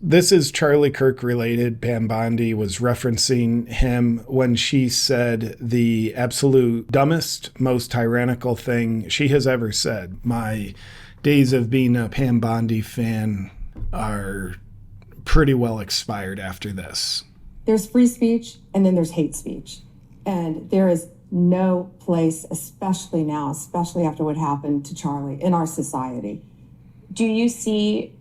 This is Charlie Kirk related. Pam Bondi was referencing him when she said the absolute dumbest, most tyrannical thing she has ever said. My days of being a Pam Bondi fan are pretty well expired after this. There's free speech and then there's hate speech. And there is no place, especially now, especially after what happened to Charlie, in our society. Do you see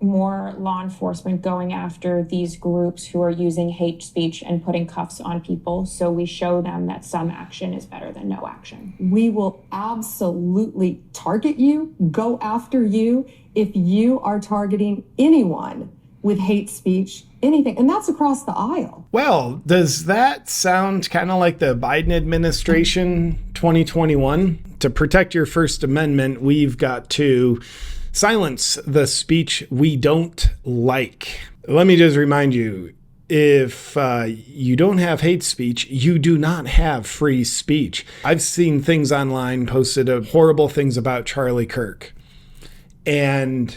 more law enforcement going after these groups who are using hate speech and putting cuffs on people so we show them that some action is better than no action? We will absolutely target you, go after you if you are targeting anyone with hate speech, anything. And that's across the aisle. Well, does that sound kind of like the Biden administration 2021? To protect your First Amendment, we've got to silence the speech we don't like. Let me just remind you, if you don't have hate speech, you do not have free speech. I've seen things online posted of horrible things about Charlie Kirk, and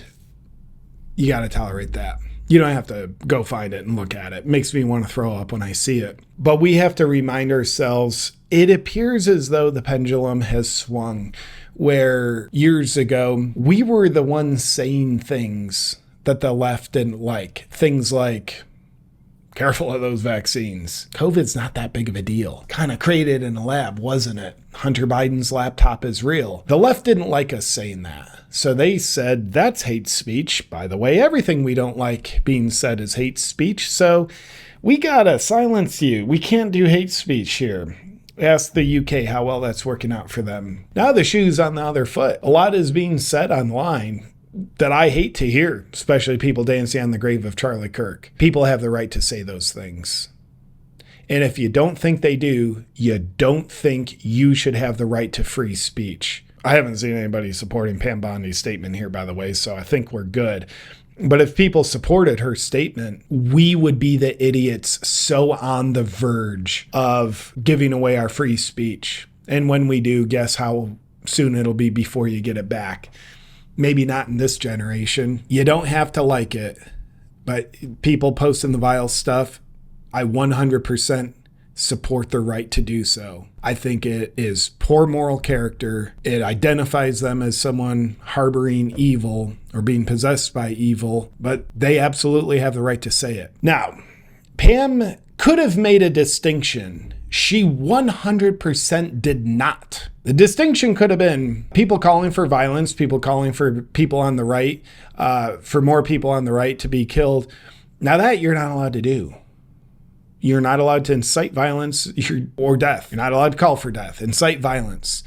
you got to tolerate that. You don't have to go find it and look at it. It makes me want to throw up when I see it. But we have to remind ourselves, it appears as though the pendulum has swung, where years ago, we were the ones saying things that the left didn't like. Things like, careful of those vaccines. COVID's not that big of a deal. Kind of created in a lab, wasn't it? Hunter Biden's laptop is real. The left didn't like us saying that. So they said, that's hate speech. By the way, everything we don't like being said is hate speech. So we gotta silence you. We can't do hate speech here. Ask the UK how well that's working out for them. Now the shoe's on the other foot. A lot is being said online that I hate to hear, especially people dancing on the grave of Charlie Kirk. People have the right to say those things. And if you don't think they do, you don't think you should have the right to free speech. I haven't seen anybody supporting Pam Bondi's statement here, by the way, so I think we're good. But if people supported her statement, we would be the idiots so on the verge of giving away our free speech. And when we do, guess how soon it'll be before you get it back. Maybe not in this generation. You don't have to like it, but people posting the vile stuff, I 100% support the right to do so. I think it is poor moral character. It identifies them as someone harboring evil or being possessed by evil, but they absolutely have the right to say it. Now, Pam could have made a distinction. She 100% did not. The distinction could have been people calling for violence, people calling for people on the right, for more people on the right to be killed. Now that you're not allowed to do. You're not allowed to incite violence or death. You're not allowed to call for death, incite violence.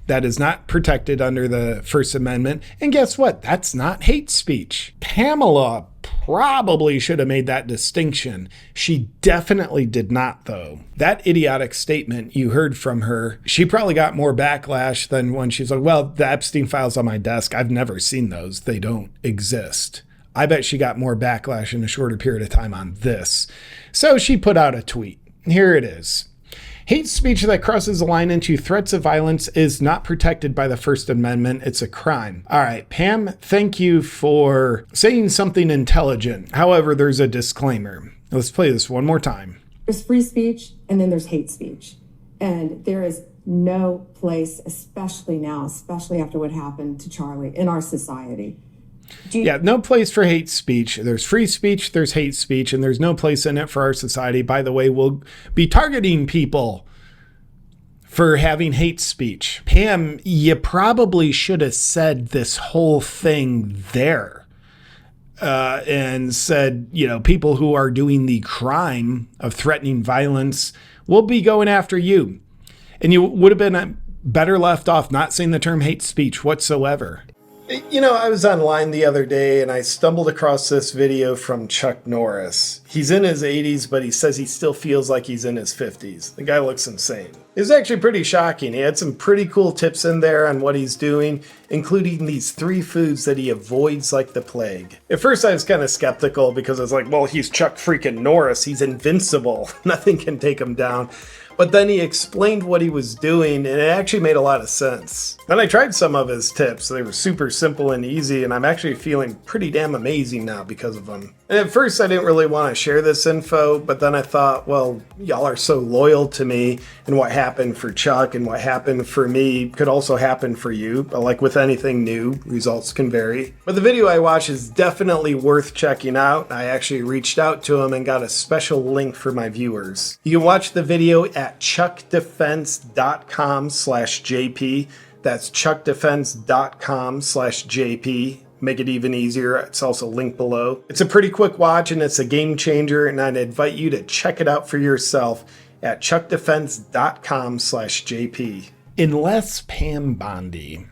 That is not protected under the First Amendment. And guess what? That's not hate speech. Pamela probably should have made that distinction. She definitely did not, though. That idiotic statement you heard from her, she probably got more backlash than when she's like, well, the Epstein files on my desk, I've never seen those. They don't exist. I bet she got more backlash in a shorter period of time on this. So she put out a tweet. Here it is. Hate speech that crosses the line into threats of violence is not protected by the First Amendment. It's a crime. All right, Pam, thank you for saying something intelligent. However, there's a disclaimer. Let's play this one more time. There's free speech and then there's hate speech. And there is no place, especially now, especially after what happened to Charlie, in our society. Yeah, no place for hate speech. There's free speech, there's hate speech, and there's no place in it for our society. By the way, we'll be targeting people for having hate speech. Pam, you probably should have said this whole thing there and said, you know, people who are doing the crime of threatening violence will be going after you. And you would have been better left off not saying the term hate speech whatsoever. You know, I was online the other day and I stumbled across this video from Chuck Norris. He's in his 80s, but he says he still feels like he's in his 50s. The guy looks insane. It was actually pretty shocking. He had some pretty cool tips in there on what he's doing, including these 3 foods that he avoids like the plague. At first I was kind of skeptical because I was like, well, he's Chuck freaking Norris. He's invincible. Nothing can take him down. But then he explained what he was doing, and it actually made a lot of sense. Then I tried some of his tips. They were super simple and easy, and I'm actually feeling pretty damn amazing now because of them. And at first I didn't really want to share this info, but then I thought, well, y'all are so loyal to me, and what happened for Chuck and what happened for me could also happen for you. But like with anything new, results can vary. But the video I watched is definitely worth checking out. I actually reached out to him and got a special link for my viewers. You can watch the video at chuckdefense.com/JP. That's chuckdefense.com/JP. Make it even easier. It's also linked below. It's a pretty quick watch and it's a game changer, and I'd invite you to check it out for yourself at chuckdefense.com/JP. Unless Pam Bondi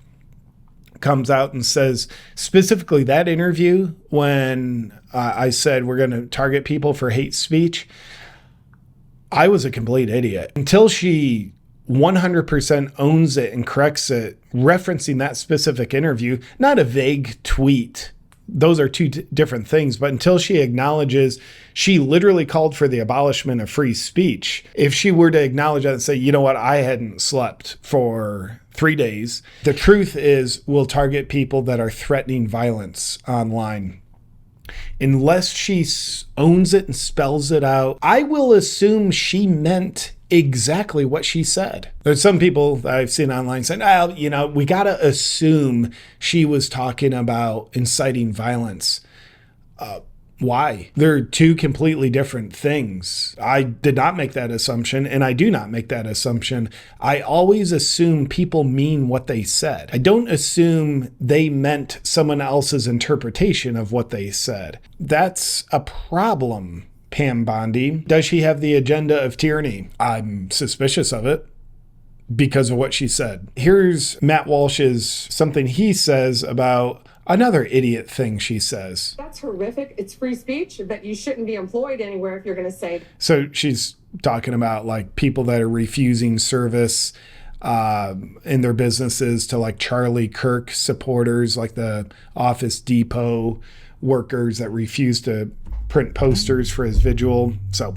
comes out and says specifically that interview when I said we're going to target people for hate speech, I was a complete idiot. Until she 100% owns it and corrects it, referencing that specific interview, not a vague tweet. Those are two different things. But until she acknowledges she literally called for the abolishment of free speech, if she were to acknowledge that and say, you know what, I hadn't slept for 3 days, the truth is we'll target people that are threatening violence online. Unless she owns it and spells it out, I will assume she meant exactly what she said. There's some people that I've seen online saying, oh, you know, we got to assume she was talking about inciting violence. Why? They're two completely different things. I did not make that assumption, and I do not make that assumption. I always assume people mean what they said. I don't assume they meant someone else's interpretation of what they said. That's a problem, Pam Bondi. Does she have the agenda of tyranny? I'm suspicious of it because of what she said. Here's Matt Walsh's something he says about another idiot thing she says. That's horrific. It's free speech, that you shouldn't be employed anywhere if you're going to say. So she's talking about like people that are refusing service in their businesses to like Charlie Kirk supporters, like the Office Depot workers that refuse to print posters for his vigil. So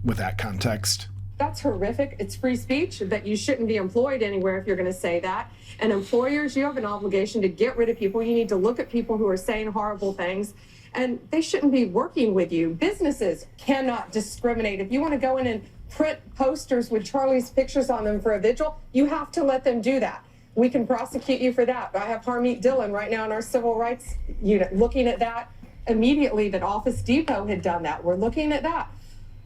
with that context. That's horrific. It's free speech, that you shouldn't be employed anywhere if you're going to say that. And employers, you have an obligation to get rid of people. You need to look at people who are saying horrible things, and they shouldn't be working with you. Businesses cannot discriminate. If you want to go in and print posters with Charlie's pictures on them for a vigil, you have to let them do that. We can prosecute you for that. I have Harmeet Dillon right now in our civil rights unit looking at that immediately, that Office Depot had done that. We're looking at that.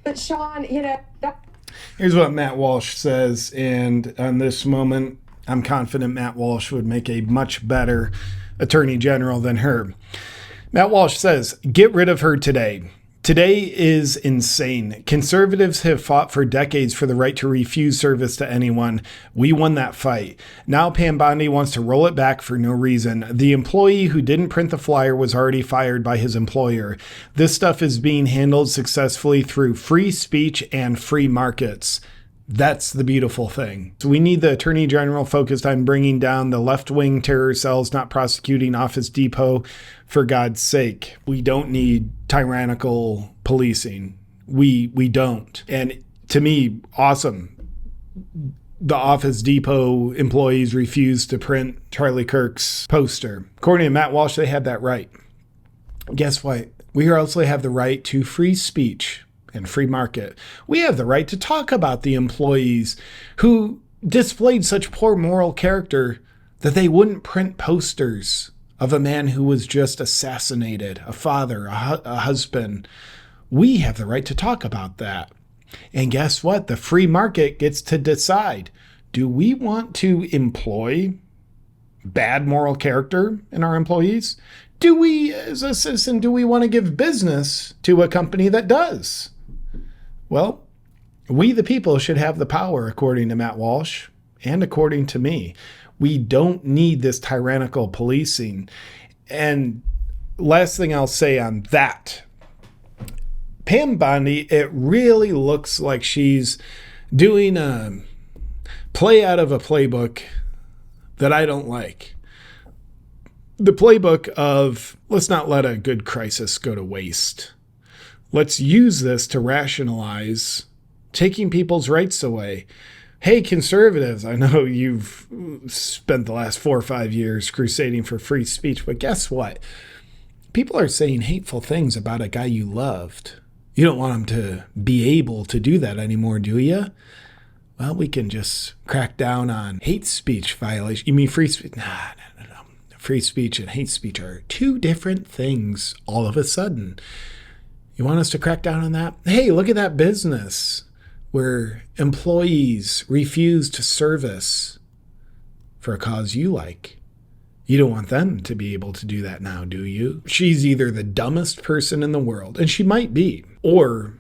But Sean, you know, here's what Matt Walsh says, and on this moment, I'm confident Matt Walsh would make a much better attorney general than her. Matt Walsh says, get rid of her today. Today is insane. Conservatives have fought for decades for the right to refuse service to anyone. We won that fight. Now Pam Bondi wants to roll it back for no reason. The employee who didn't print the flyer was already fired by his employer. This stuff is being handled successfully through free speech and free markets. That's the beautiful thing. So we need the Attorney General focused on bringing down the left-wing terror cells, not prosecuting Office Depot, for God's sake. We don't need tyrannical policing. We don't. And to me, awesome. The Office Depot employees refused to print Charlie Kirk's poster. According to Matt Walsh, they had that right. Guess what? We also have the right to free speech and free market. We have the right to talk about the employees who displayed such poor moral character that they wouldn't print posters of a man who was just assassinated, a father, a husband. We have the right to talk about that. And guess what? The free market gets to decide. Do we want to employ bad moral character in our employees? Do we, as a citizen, do we want to give business to a company that does? Well, we the people should have the power, according to Matt Walsh, and according to me. We don't need this tyrannical policing. And last thing I'll say on that, Pam Bondi, it really looks like she's doing a play out of a playbook that I don't like. The playbook of, let's not let a good crisis go to waste. Let's use this to rationalize taking people's rights away. Hey, conservatives, I know you've spent the last 4 or 5 years crusading for free speech, but guess what? People are saying hateful things about a guy you loved. You don't want them to be able to do that anymore, do you? Well, we can just crack down on hate speech violation. You mean free speech? No. Free speech and hate speech are two different things all of a sudden. You want us to crack down on that? Hey, look at that business where employees refuse to service for a cause you like. You don't want them to be able to do that now, do you? She's either the dumbest person in the world, and she might be, or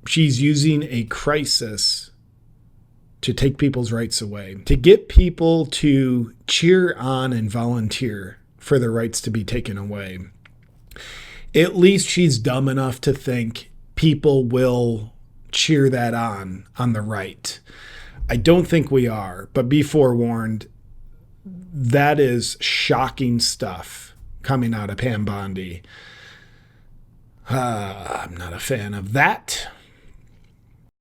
she's using a crisis to take people's rights away, to get people to cheer on and volunteer for their rights to be taken away. At least she's dumb enough to think people will cheer that on the right. I don't think we are, but be forewarned, that is shocking stuff coming out of Pam Bondi. I'm not a fan of that.